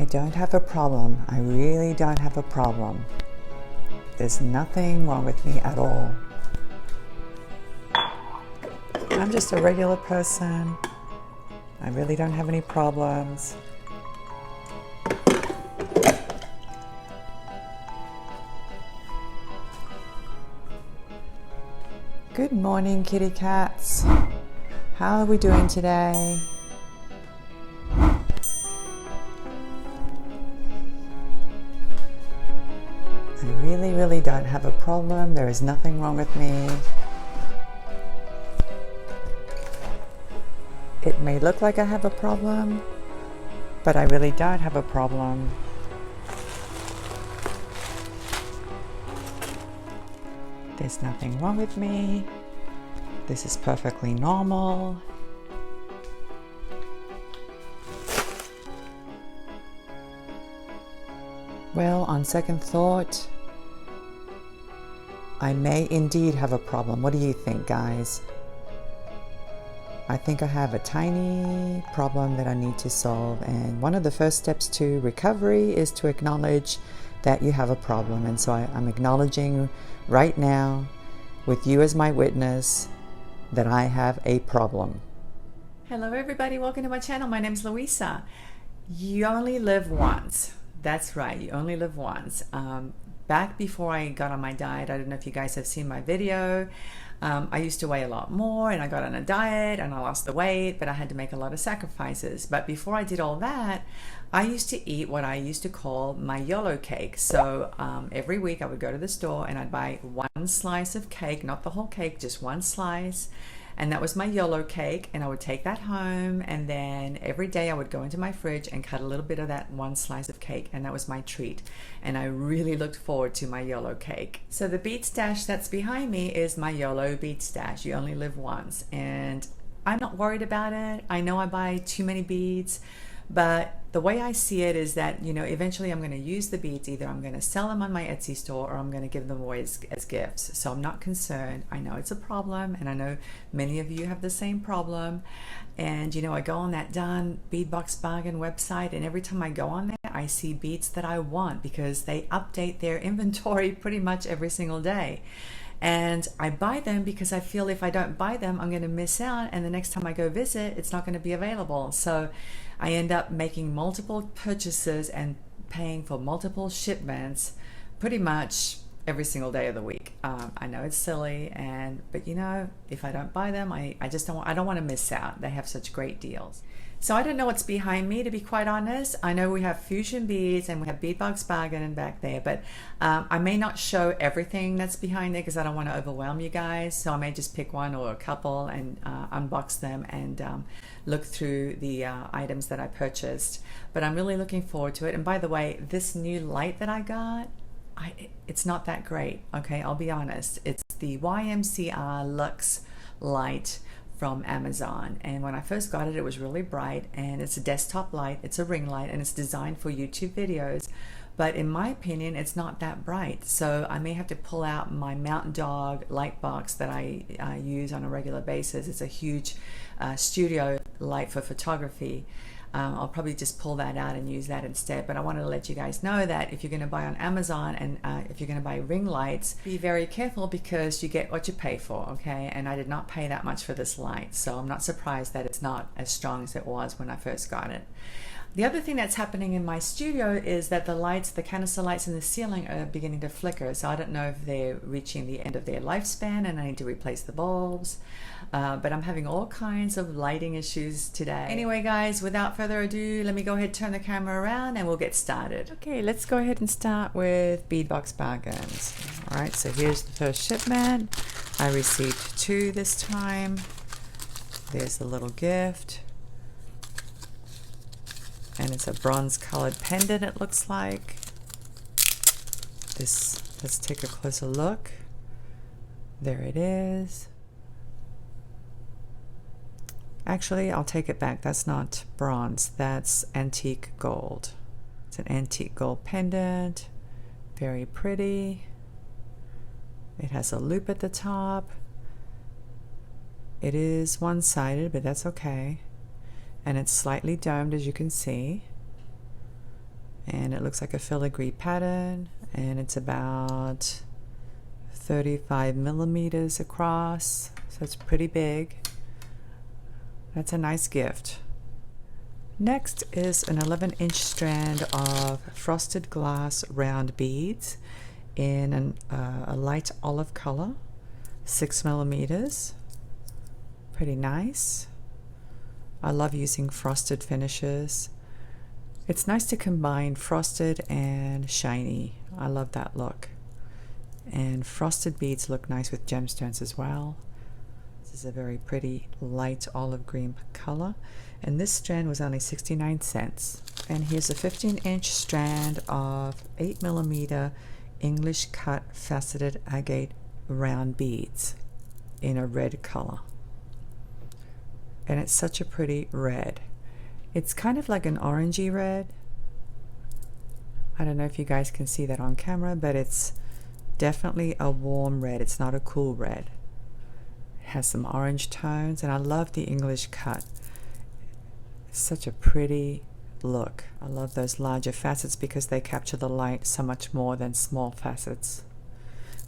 I don't have a problem. I really don't have a problem. There's nothing wrong with me at all. I'm just a regular person. I really don't have any problems. Good morning, kitty cats. How are we doing today? I really don't have a problem. There is nothing wrong with me. It may look like I have a problem, but I really don't have a problem. There's nothing wrong with me. This is perfectly normal. Well, on second thought, I may indeed have a problem. What do you think, guys? I think I have a tiny problem that I need to solve, and one of the first steps to recovery is to acknowledge that you have a problem. And so I'm acknowledging right now, with you as my witness, that I have a problem. Hello everybody, welcome to my channel. My name's Luisa. You only live once. That's right, you only live once. Back before I got on my diet, I don't know if you guys have seen my video, I used to weigh a lot more and I got on a diet and I lost the weight, but I had to make a lot of sacrifices. But before I did all that, I used to eat what I used to call my YOLO cake. So every week I would go to the store and I'd buy one slice of cake, not the whole cake, just one slice. And that was my YOLO cake, and I would take that home, and then every day I would go into my fridge and cut a little bit of that one slice of cake, and that was my treat. And I really looked forward to my YOLO cake. So the bead stash that's behind me is my YOLO bead stash. You only live once, and I'm not worried about it. I know I buy too many beads, but the way I see it is that, you know, eventually I'm going to use the beads. Either I'm going to sell them on my Etsy store or I'm going to give them away as gifts. So I'm not concerned. I know it's a problem, and I know many of you have the same problem. And, you know, I go on that darn Beadbox Bargain website, and every time I go on there, I see beads that I want because they update their inventory pretty much every single day. And I buy them because I feel if I don't buy them, I'm going to miss out, and the next time I go visit, it's not going to be available. So I end up making multiple purchases and paying for multiple shipments pretty much every single day of the week. I know it's silly, but you know, if I don't buy them, I just don't want to miss out. They have such great deals. So I don't know what's behind me, to be quite honest. I know we have Fusion Beads and we have Beadbox Bargain back there, but I may not show everything that's behind there because I don't want to overwhelm you guys. So I may just pick one or a couple and unbox them and look through the items that I purchased. But I'm really looking forward to it. And by the way, this new light that I got, it's not that great, okay? I'll be honest. It's the YMCR Lux light from Amazon, and when I first got it, it was really bright, and it's a desktop light, it's a ring light, and it's designed for YouTube videos, but in my opinion it's not that bright. So I may have to pull out my Mountain Dog light box that I use on a regular basis. It's a huge studio light for photography. I'll probably just pull that out and use that instead. But I wanted to let you guys know that if you're going to buy on Amazon and if you're going to buy ring lights, be very careful because you get what you pay for, okay? And I did not pay that much for this light, so I'm not surprised that it's not as strong as it was when I first got it. The other thing that's happening in my studio is that the lights, the canister lights in the ceiling are beginning to flicker. So I don't know if they're reaching the end of their lifespan and I need to replace the bulbs. But I'm having all kinds of lighting issues today. Anyway, guys, without further ado, let me go ahead and turn the camera around and we'll get started. Okay, let's go ahead and start with Beadbox Bargains. All right, so here's the first shipment. I received 2 this time. There's the little gift. And it's a bronze colored pendant, it looks like. Let's take a closer look. There it is. Actually, I'll take it back. That's not bronze, that's antique gold. It's an antique gold pendant. Very pretty. It has a loop at the top. It is one-sided, but that's okay. And it's slightly domed, as you can see. and it looks like a filigree pattern, and it's about 35 millimeters across, so it's pretty big. That's a nice gift. Next is an 11-inch strand of frosted glass round beads in a light olive color, 6 millimeters. Pretty nice. I love using frosted finishes. It's nice to combine frosted and shiny. I love that look. And frosted beads look nice with gemstones as well. This is a very pretty light olive green color. And this strand was only 69 cents. And here's a 15-inch strand of 8 millimeter English cut faceted agate round beads in a red color. And it's such a pretty red. It's kind of like an orangey red. I don't know if you guys can see that on camera, but it's definitely a warm red. It's not a cool red. It has some orange tones, and I love the English cut. It's such a pretty look. I love those larger facets because they capture the light so much more than small facets.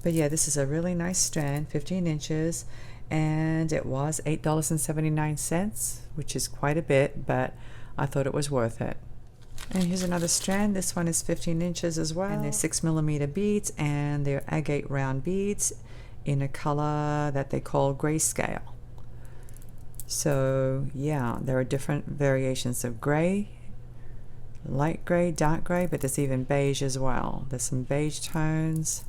But yeah, this is a really nice strand, 15 inches, and it was $8.79, which is quite a bit, but I thought it was worth it. And here's another strand. This one is 15 inches as well, and they're 6 millimeter beads, and they're agate round beads in a color that they call grayscale. So yeah, there are different variations of gray, light gray, dark gray, but there's even beige as well. There's some beige tones.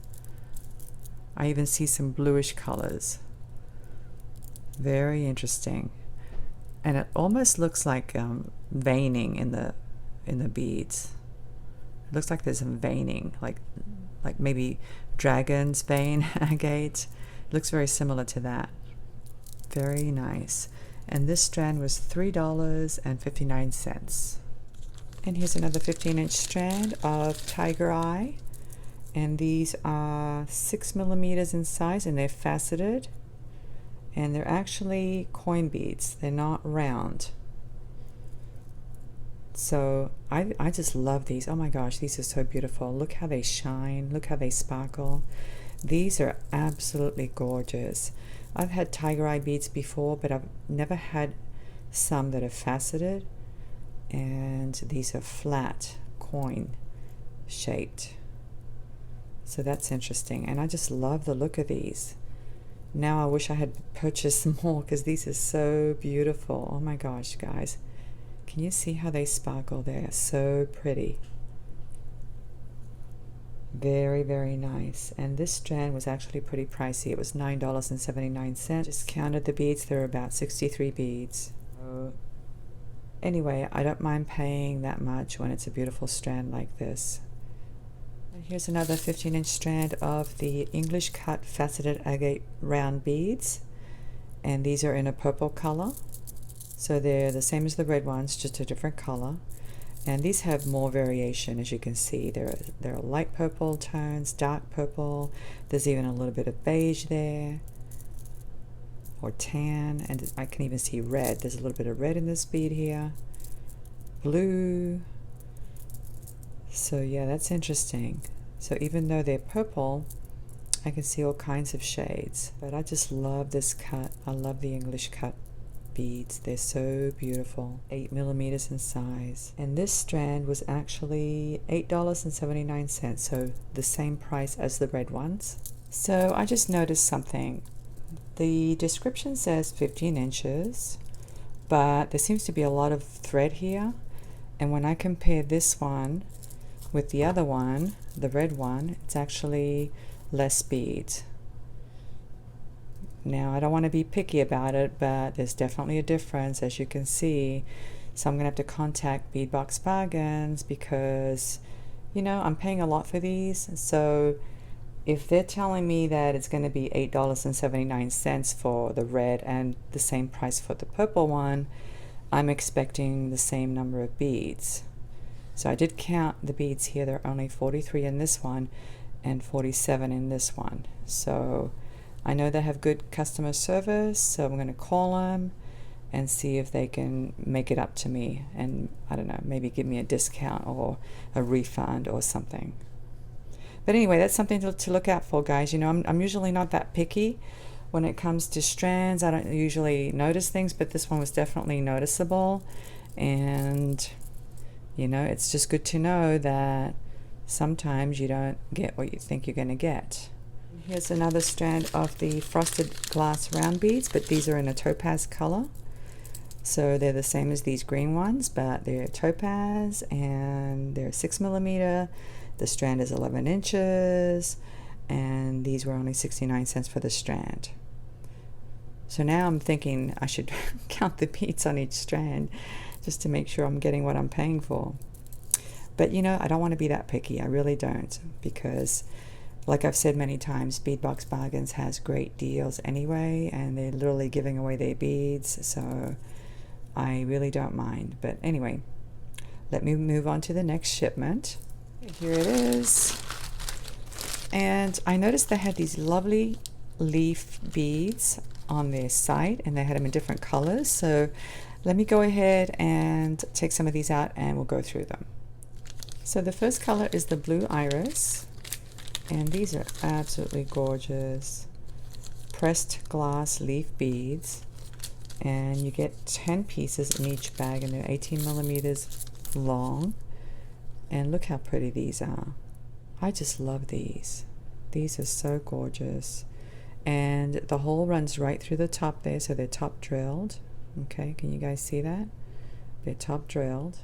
I even see some bluish colors. Very interesting. And it almost looks like veining in the beads. It looks like there's some veining, like maybe dragon's vein agate. It looks very similar to that. Very nice. And this strand was $3.59. And here's another 15-inch strand of tiger eye. And these are 6 millimeters in size, and they're faceted. And they're actually coin beads. They're not round. So I just love these. Oh my gosh, these are so beautiful. Look how they shine. Look how they sparkle. These are absolutely gorgeous. I've had tiger eye beads before, but I've never had some that are faceted. And these are flat coin shaped. So that's interesting. And I just love the look of these. Now I wish I had purchased more because these are so beautiful. Oh my gosh, guys. Can you see how they sparkle? They're so pretty. Very, very nice. And this strand was actually pretty pricey. It was $9.79. Just counted the beads. There were about 63 beads. So anyway, I don't mind paying that much when it's a beautiful strand like this. And here's another 15-inch strand of the English cut faceted agate round beads. And these are in a purple color. So they're the same as the red ones, just a different color. And these have more variation, as you can see. There are light purple tones, dark purple. There's even a little bit of beige there, or tan, and I can even see red. There's a little bit of red in this bead here. Blue. So yeah, that's interesting. So even though they're purple, I can see all kinds of shades. But I just love this cut. I love the English cut beads. They're so beautiful. 8 millimeters in size. And this strand was actually $8.79, so the same price as the red ones. So I just noticed something. The description says 15 inches, but there seems to be a lot of thread here. And when I compare this one with the other one, the red one, it's actually less beads. Now, I don't want to be picky about it, but there's definitely a difference, as you can see. So I'm going to have to contact Beadbox Bargains because, you know, I'm paying a lot for these. So if they're telling me that it's going to be $8.79 for the red and the same price for the purple one, I'm expecting the same number of beads. So I did count the beads here. There are only 43 in this one and 47 in this one. So I know they have good customer service, so I'm going to call them and see if they can make it up to me and, I don't know, maybe give me a discount or a refund or something. But anyway, that's something to look out for, guys. You know, I'm usually not that picky when it comes to strands. I don't usually notice things, but this one was definitely noticeable. And, you know, it's just good to know that sometimes you don't get what you think you're going to get. Here's another strand of the frosted glass round beads, but these are in a topaz color. So they're the same as these green ones, but they're topaz and they're 6mm. The strand is 11 inches, and these were only 69 cents for the strand. So now I'm thinking I should count the beads on each strand just to make sure I'm getting what I'm paying for. But you know, I don't want to be that picky. I really don't, because like I've said many times, Beadbox Bargains has great deals anyway, and they're literally giving away their beads, so I really don't mind. But anyway, let me move on to the next shipment. Here it is. And I noticed they had these lovely leaf beads on their site, and they had them in different colors. So let me go ahead and take some of these out and we'll go through them. So the first color is the blue iris, and these are absolutely gorgeous. Pressed glass leaf beads, and you get 10 pieces in each bag, and they're 18mm long. And look how pretty these are. I just love these. These are so gorgeous. And the hole runs right through the top there, so they're top drilled. Okay, can you guys see that? They're top drilled.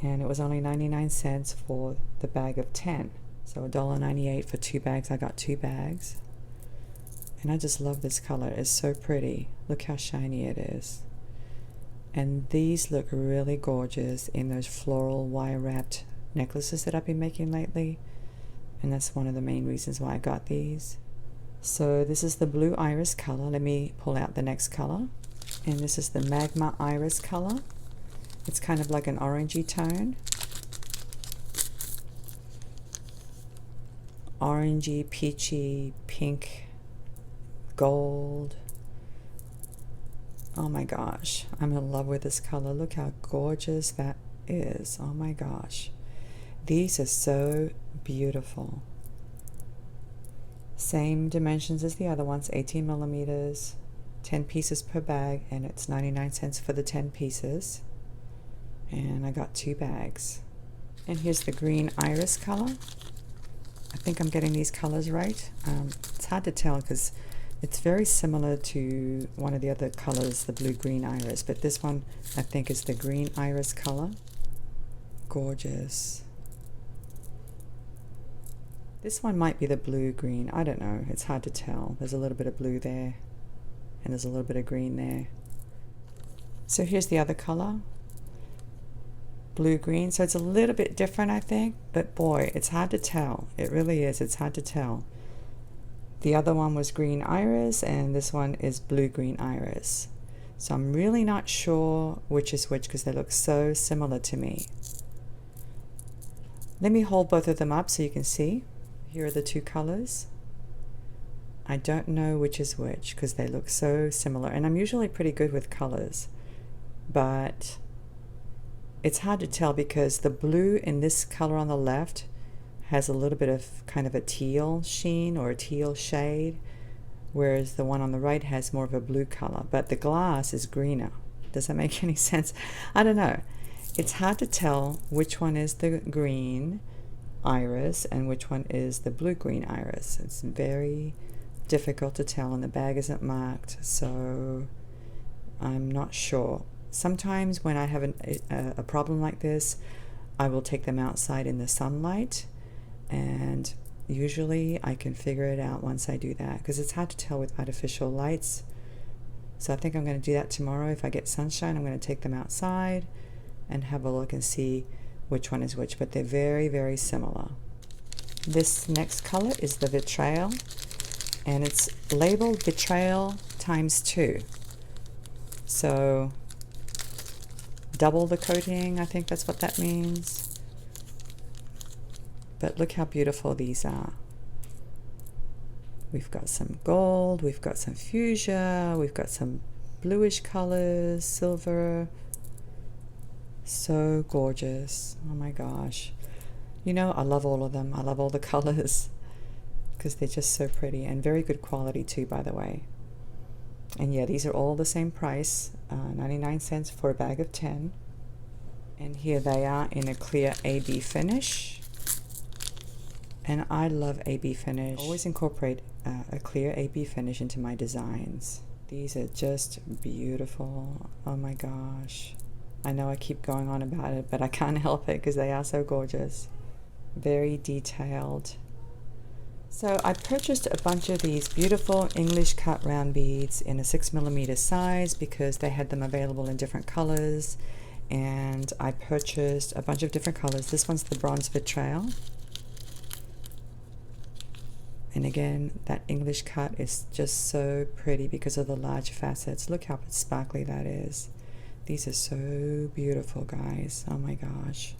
And it was only 99 cents for the bag of 10. So $1.98 for 2 bags. I got 2 bags. And I just love this color. It's so pretty. Look how shiny it is. And these look really gorgeous in those floral wire wrapped necklaces that I've been making lately. And that's one of the main reasons why I got these. So this is the blue iris color. Let me pull out the next color. And this is the magma iris color. It's kind of like an orangey tone. Orangey, peachy, pink, gold. Oh my gosh, I'm in love with this color. Look how gorgeous that is. Oh my gosh. These are so beautiful. Same dimensions as the other ones, 18mm, 10 pieces per bag, and it's 99 cents for the 10 pieces. And I got 2 bags. And here's the green iris color. I think I'm getting these colors right. It's hard to tell because it's very similar to one of the other colors, the blue-green iris, but this one I think is the green iris color. Gorgeous. This one might be the blue-green. I don't know. It's hard to tell. There's a little bit of blue there, and there's a little bit of green there. So here's the other color. Blue-green. So it's a little bit different, I think, but boy, it's hard to tell. It really is. It's hard to tell. The other one was green iris, and this one is blue-green iris. So I'm really not sure which is which because they look so similar to me. Let me hold both of them up so you can see. Here are the 2 colors. I don't know which is which because they look so similar, and I'm usually pretty good with colors, but it's hard to tell because the blue in this color on the left has a little bit of kind of a teal sheen or a teal shade, whereas the one on the right has more of a blue color, but the glass is greener. Does that make any sense? I don't know. It's hard to tell which one is the green iris and which one is the blue-green iris. It's very difficult to tell, and the bag isn't marked, so I'm not sure. Sometimes when I have a problem like this, I will take them outside in the sunlight, and usually I can figure it out once I do that because it's hard to tell with artificial lights. So I think I'm going to do that tomorrow. If I get sunshine, I'm going to take them outside and have a look and see which one is which, but they're very, very similar. This next color is the Vitrail, and it's labeled Vitrail ×2. So double the coating, I think that's what that means. But look how beautiful these are. We've got some gold, we've got some fuchsia, we've got some bluish colors, silver. So gorgeous. Oh my gosh. You know, I love all of them. I love all the colors because they're just so pretty and very good quality too, by the way. And yeah, these are all the same price, 99 cents for a bag of 10. And here they are in a clear AB finish. And I love AB finish. I always incorporate a clear AB finish into my designs. These are just beautiful. Oh my gosh. I know I keep going on about it, but I can't help it because they are so gorgeous. Very detailed. So I purchased a bunch of these beautiful English cut round beads in a 6mm size because they had them available in different colors. And I purchased a bunch of different colors. This one's the bronze vitrail. And again, that English cut is just so pretty because of the large facets. Look how sparkly that is. These are so beautiful, guys. Oh my gosh.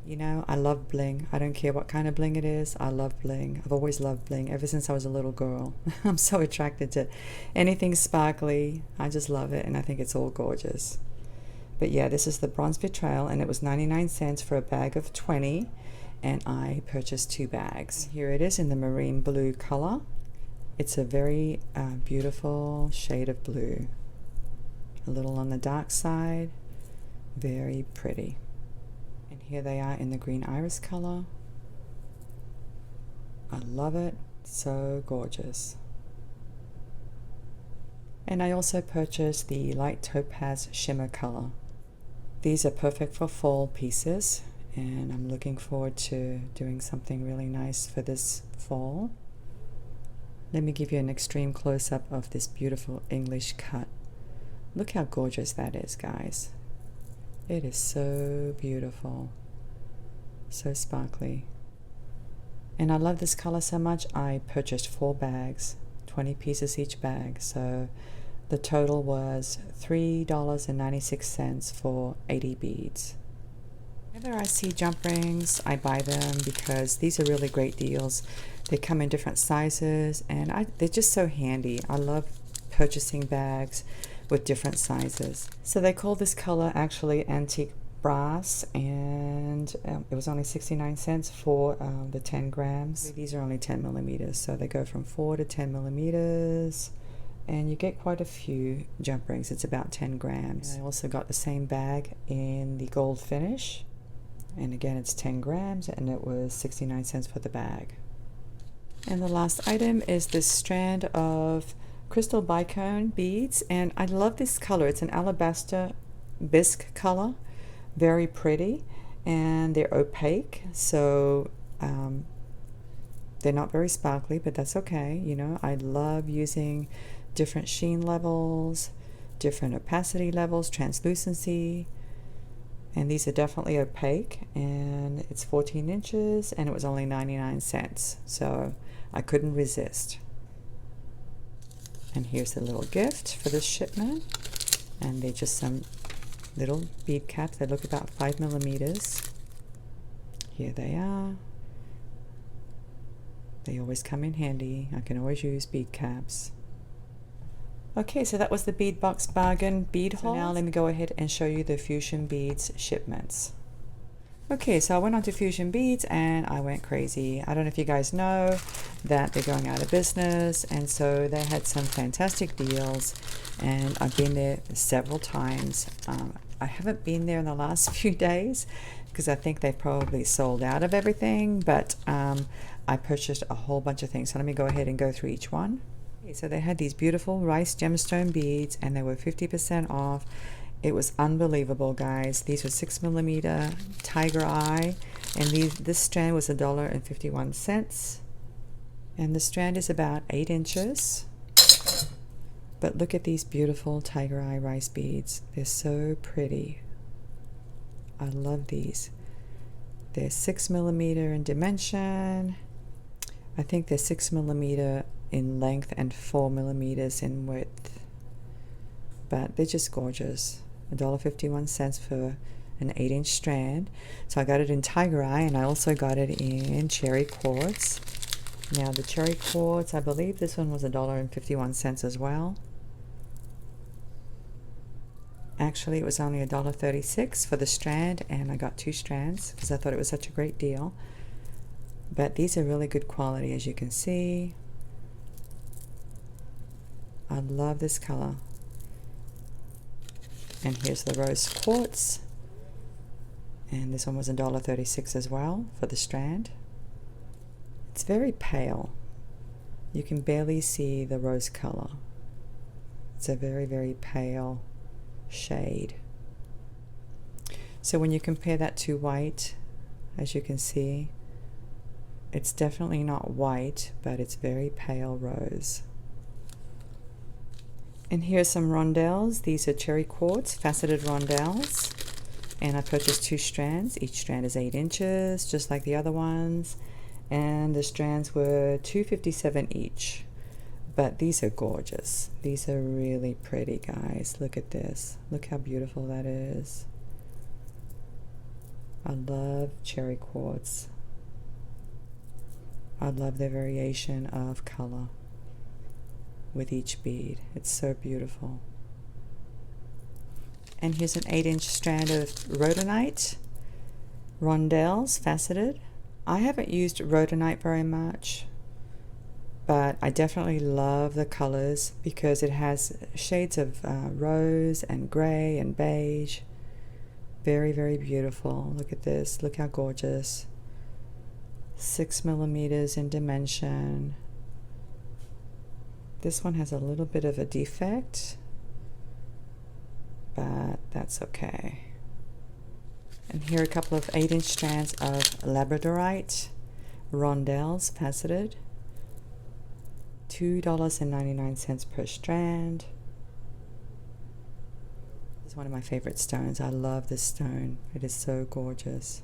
You know, I love bling. I don't care what kind of bling it is. I love bling. I've always loved bling ever since I was a little girl. I'm so attracted to anything sparkly. I just love it, and I think it's all gorgeous. But yeah, this is the bronze vitrail, and it was 99 cents for a bag of 20. And I purchased 2 bags. Here it is in the marine blue color. It's a very beautiful shade of blue. A little on the dark side, very pretty. And here they are in the green iris color. I love it, so gorgeous. And I also purchased the light topaz shimmer color. These are perfect for fall pieces. And I'm looking forward to doing something really nice for this fall. Let me give you an extreme close-up of this beautiful English cut. Look how gorgeous that is, guys. It is so beautiful. So sparkly. And I love this color so much, I purchased 4 bags, 20 pieces each bag. So the total was $3.96 for 80 beads. Whenever I see jump rings, I buy them because these are really great deals. They come in different sizes, and they're just so handy. I love purchasing bags with different sizes. So they call this color actually antique brass, and it was only 69 cents for the 10 grams. These are only 10mm, so they go from 4 to 10mm. And you get quite a few jump rings. It's about 10 grams. And I also got the same bag in the gold finish. And again, it's 10 grams, and it was 69 cents for the bag. And the last item is this strand of crystal bicone beads, and I love this color. It's an alabaster bisque color, very pretty, and they're opaque, so they're not very sparkly, but that's okay. You know, I love using different sheen levels, different opacity levels, translucency. And these are definitely opaque, and it's 14 inches, and it was only 99 cents. So I couldn't resist. And here's the little gift for this shipment. And they're just some little bead caps. They look about 5mm. Here they are. They always come in handy. I can always use bead caps. Okay, so that was the bead box bargain bead haul. Now let me go ahead and show you the Fusion Beads shipments. Okay, so I went on to Fusion Beads and I went crazy. I don't know if you guys know that they're going out of business, and so they had some fantastic deals, and I've been there several times. I haven't been there in the last few days because I think they probably sold out of everything, but I purchased a whole bunch of things. So let me go ahead and go through each one. So they had these beautiful rice gemstone beads, and they were 50% off. It was unbelievable, guys. These were 6mm tiger eye, and this strand was $1.51. And the strand is about 8 inches. But look at these beautiful tiger eye rice beads. They're so pretty. I love these. They're 6mm in dimension. I think they're 6mm in length and 4mm in width, but they're just gorgeous. $1.51 for an 8-inch strand. So I got it in tiger eye, and I also got it in cherry quartz. Now the cherry quartz, I believe this one was $1.51 as well. Actually, it was only $1.36 for the strand, and I got 2 strands because I thought it was such a great deal. But these are really good quality, as you can see. I love this color. And here's the rose quartz. And this one was $1.36 as well for the strand. It's very pale. You can barely see the rose color. It's a very, very pale shade. So when you compare that to white, as you can see, it's definitely not white, but it's very pale rose. And here's some rondelles. These are cherry quartz faceted rondelles. And I purchased 2 strands. Each strand is 8 inches, just like the other ones. And the strands were $2.57 each. But these are gorgeous. These are really pretty, guys. Look at this. Look how beautiful that is. I love cherry quartz. I love their variation of color with each bead. It's so beautiful. And here's an 8-inch strand of rhodonite rondelles, faceted. I haven't used rhodonite very much, but I definitely love the colors because it has shades of rose and gray and beige. Very, very beautiful. Look at this. Look how gorgeous. 6 millimeters in dimension. This one has a little bit of a defect, but that's okay. And here are a couple of 8-inch strands of labradorite rondelles, faceted. $2.99 per strand. This is one of my favorite stones. I love this stone. It is so gorgeous.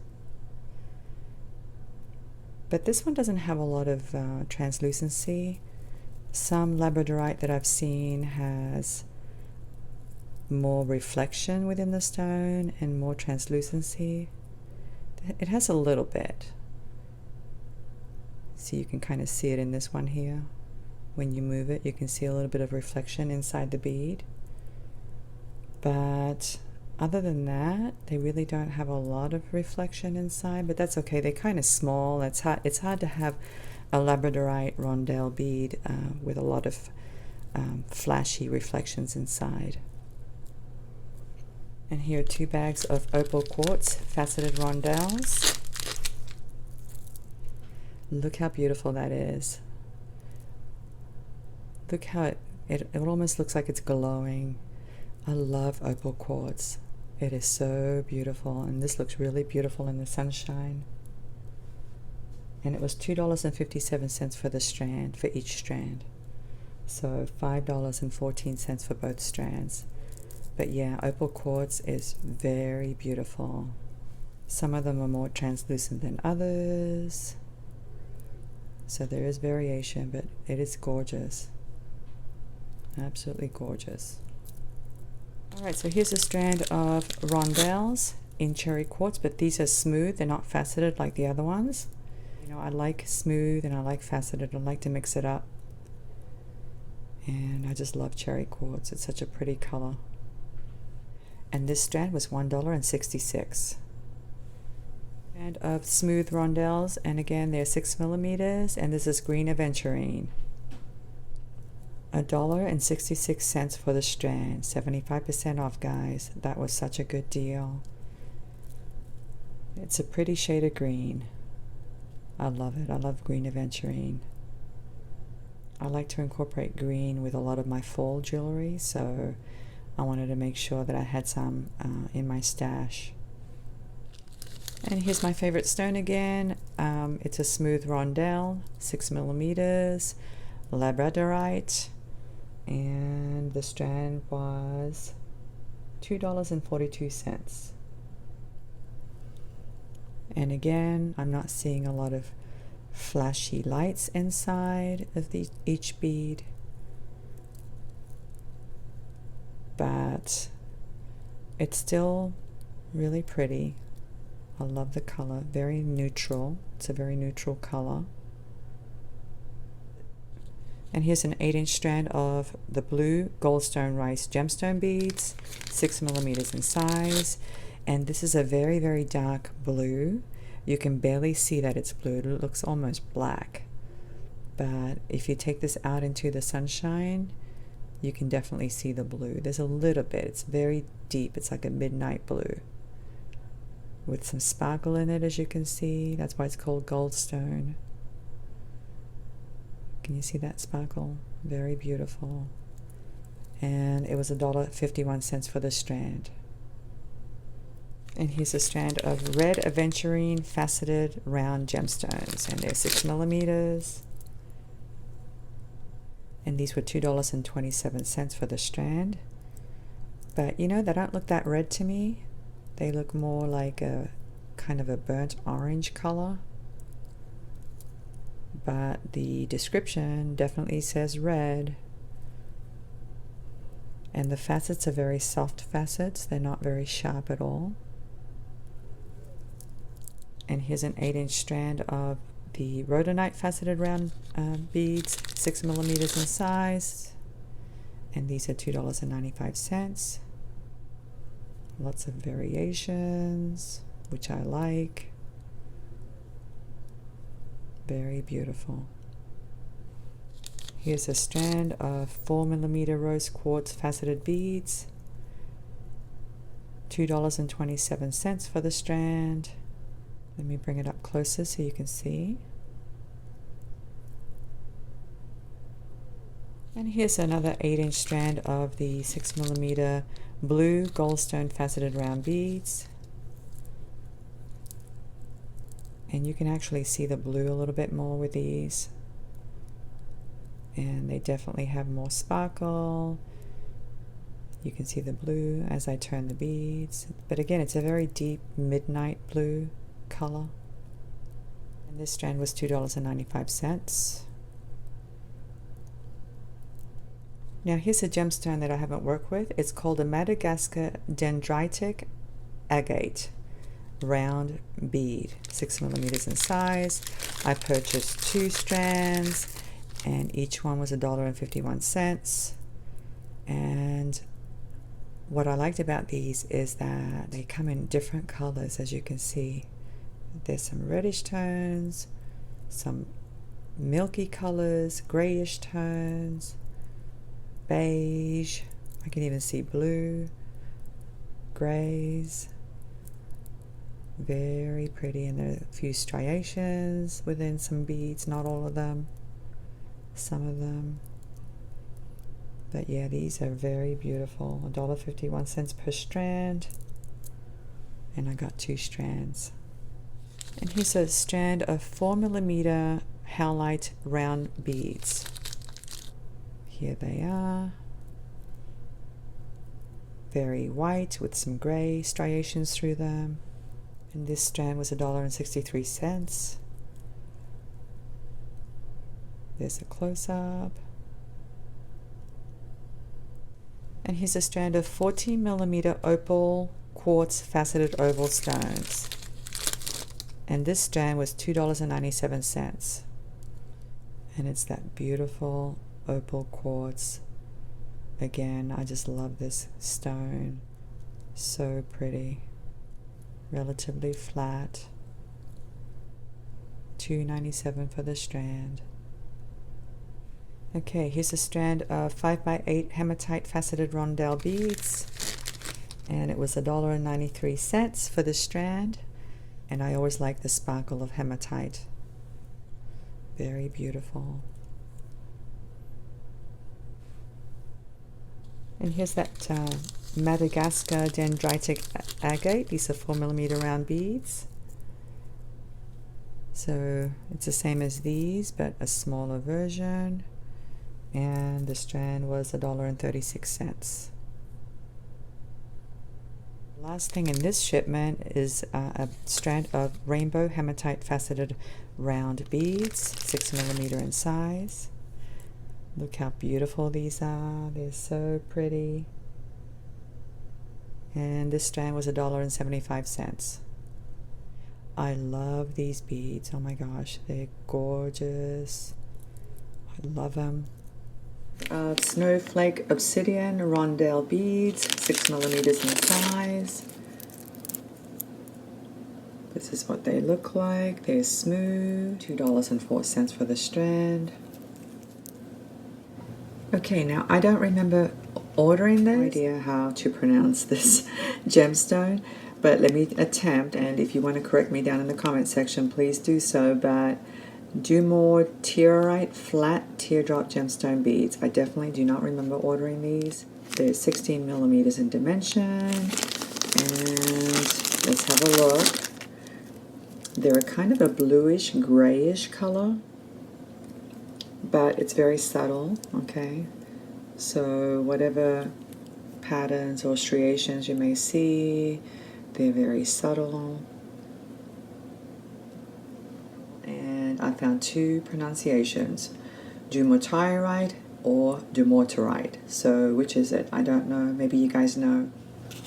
But this one doesn't have a lot of translucency. Some labradorite that I've seen has more reflection within the stone and more translucency. It has a little bit. So you can kind of see it in this one here. When you move it, you can see a little bit of reflection inside the bead. But other than that, they really don't have a lot of reflection inside, but that's okay. They're kind of small. It's hard to have a labradorite rondelle bead with a lot of flashy reflections inside. And here are 2 bags of opal quartz faceted rondelles. Look how beautiful that is. Look how it almost looks like it's glowing. I love opal quartz. It is so beautiful, and this looks really beautiful in the sunshine. And it was $2.57 for the strand, for each strand. So $5.14 for both strands. But yeah, opal quartz is very beautiful. Some of them are more translucent than others. So there is variation, but it is gorgeous. Absolutely gorgeous. Alright, so here's a strand of rondelles in cherry quartz, but these are smooth. They're not faceted like the other ones. You know, I like smooth and I like faceted. I like to mix it up. And I just love cherry quartz. It's such a pretty color. And this strand was $1.66. And of smooth rondelles, and again they're 6 millimeters, and this is green aventurine. $1.66 for the strand, 75% off, guys. That was such a good deal. It's a pretty shade of green. I love it. I love green aventurine. I like to incorporate green with a lot of my fall jewelry, so I wanted to make sure that I had some in my stash. And here's my favorite stone again. It's a smooth rondelle, 6 millimeters, labradorite, and the strand was $2.42. And again, I'm not seeing a lot of flashy lights inside of each bead, but it's still really pretty. I love the color, very neutral. It's a very neutral color. And here's an 8-inch strand of the blue goldstone rice gemstone beads, 6 millimeters in size. And this is a very, very dark blue. You can barely see that it's blue. It looks almost black. But if you take this out into the sunshine, you can definitely see the blue. There's a little bit. It's very deep. It's like a midnight blue with some sparkle in it, as you can see. That's why it's called goldstone. Can you see that sparkle? Very beautiful. And it was $1.51 for the strand. And here's a strand of red aventurine faceted round gemstones, and they're 6 millimeters. And these were $2.27 for the strand. But you know, they don't look that red to me. They look more like a kind of a burnt orange color. But the description definitely says red. And the facets are very soft facets. They're not very sharp at all. And here's an 8-inch strand of the rhodonite faceted round beads, 6 millimeters in size. And these are $2.95. Lots of variations, which I like. Very beautiful. Here's a strand of 4 millimeter rose quartz faceted beads, $2.27 for the strand. Let me bring it up closer so you can see. And here's another 8-inch strand of the 6 millimeter blue goldstone faceted round beads. And you can actually see the blue a little bit more with these. And they definitely have more sparkle. You can see the blue as I turn the beads. But again, it's a very deep midnight blue color. And this strand was $2.95. Now here's a gemstone that I haven't worked with. It's called a Madagascar dendritic agate round bead, 6 millimeters in size. I purchased 2 strands and each one was $1.51. And what I liked about these is that they come in different colors, as you can see. There's some reddish tones, some milky colors, grayish tones, beige, I can even see blue, grays. Very pretty, and there are a few striations within some beads, not all of them, some of them. But yeah, these are very beautiful. $1.51 per strand, and I got 2 strands. And here's a strand of 4 millimeter howlite round beads. Here they are. Very white with some gray striations through them. And this strand was $1.63. There's a close-up. And here's a strand of 14 millimeter opal quartz faceted oval stones. And this strand was $2.97. And it's that beautiful opal quartz. Again, I just love this stone. So pretty. Relatively flat. $2.97 for the strand. Okay, here's a strand of 5x8 hematite faceted rondelle beads, and it was $1.93 for the strand. And I always like the sparkle of hematite. Very beautiful. And here's that Madagascar dendritic agate. These are 4 millimeter round beads. So it's the same as these, but a smaller version. And the strand was $1.36. Last thing in this shipment is a strand of rainbow hematite faceted round beads, 6 millimeter in size. Look how beautiful these are. They're so pretty. And this strand was $1.75. I love these beads. Oh my gosh, they're gorgeous. I love them. Snowflake Obsidian Rondelle beads, 6 millimeters in size. This is what they look like. They're smooth. $2.04 for the strand. Okay, now I don't remember ordering this. No idea how to pronounce this gemstone, but let me attempt, and if you want to correct me down in the comment section, please do so. But Dumore Tearite Flat Teardrop Gemstone Beads. I definitely do not remember ordering these. They're 16 millimeters in dimension, and let's have a look. They're kind of a bluish, grayish color, but it's very subtle, okay? So whatever patterns or striations you may see, they're very subtle. And I found two pronunciations, Dumortierite or Dumortierite. So which is it? I don't know. Maybe you guys know.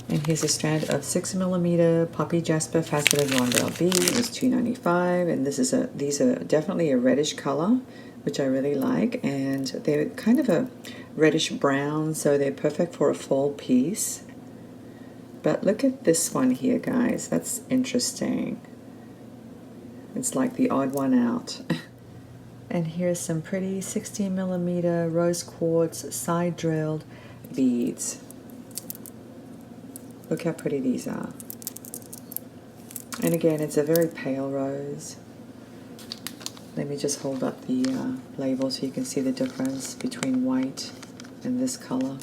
And here's a strand of 6 millimeter Poppy Jasper Faceted Rondelle bead. It was $2.95, and these are definitely a reddish color, which I really like, and they're kind of a reddish brown, so they're perfect for a fall piece. But look at this one here, guys. That's interesting. It's like the odd one out. And here's some pretty 16 millimeter rose quartz side drilled beads. Look how pretty these are. And again, it's a very pale rose. Let me just hold up the label so you can see the difference between white and this color.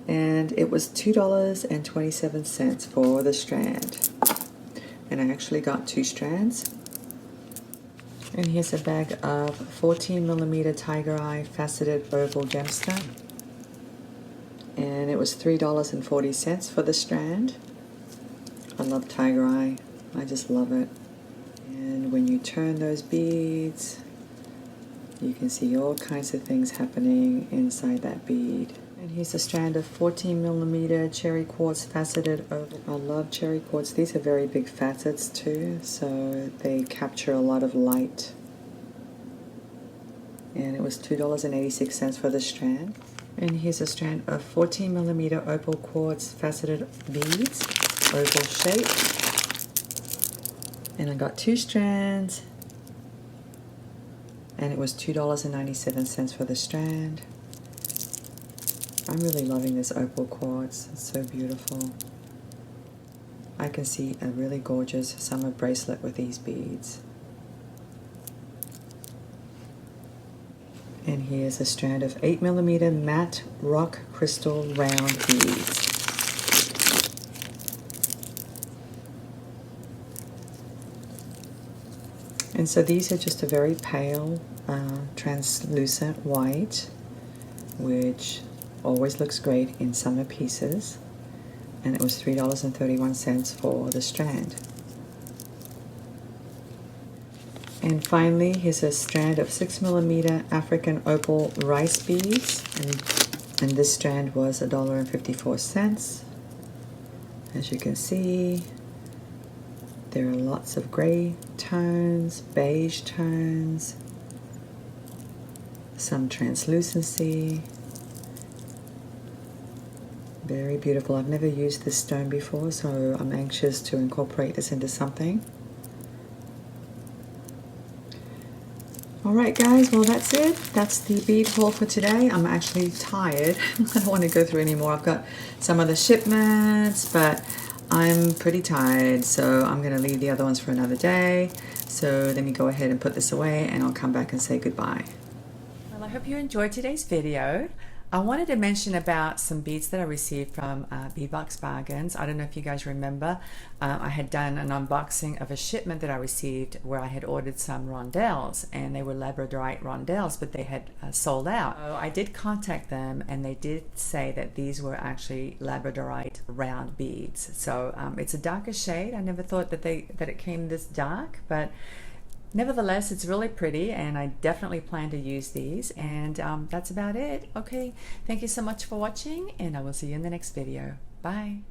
And it was $2.27 for the strand. And I actually got 2 strands. And here's a bag of 14 millimeter Tiger Eye Faceted Oval Gemstone. And it was $3.40 for the strand. I love Tiger Eye. I just love it. And when you turn those beads, you can see all kinds of things happening inside that bead. And here's a strand of 14 millimeter cherry quartz faceted oval. I love cherry quartz. These are very big facets too, so they capture a lot of light. And it was $2.86 for the strand. And here's a strand of 14 millimeter opal quartz faceted beads, oval shape. And I got 2 strands, and it was $2.97 for the strand. I'm really loving this opal quartz. It's so beautiful. I can see a really gorgeous summer bracelet with these beads. And here's a strand of 8 millimeter matte rock crystal round beads. And so these are just a very pale, translucent white, which always looks great in summer pieces. And it was $3.31 for the strand. And finally, here's a strand of 6 millimeter African opal rice beads, and this strand was $1.54. As you can see, there are lots of gray tones, beige tones, some translucency. Very beautiful. I've never used this stone before, so I'm anxious to incorporate this into something. Alright guys, well that's it. That's the bead haul for today. I'm actually tired. I don't want to go through any more. I've got some other shipments, but I'm pretty tired, so I'm going to leave the other ones for another day. So let me go ahead and put this away, and I'll come back and say goodbye. Well, I hope you enjoyed today's video. I wanted to mention about some beads that I received from Beadbox Bargains. I don't know if you guys remember, I had done an unboxing of a shipment that I received where I had ordered some rondelles, and they were labradorite rondelles, but they had sold out. So I did contact them, and they did say that these were actually labradorite round beads. So it's a darker shade. I never thought that it came this dark, but nevertheless, it's really pretty, and I definitely plan to use these. And that's about it. Okay, thank you so much for watching, and I will see you in the next video. Bye.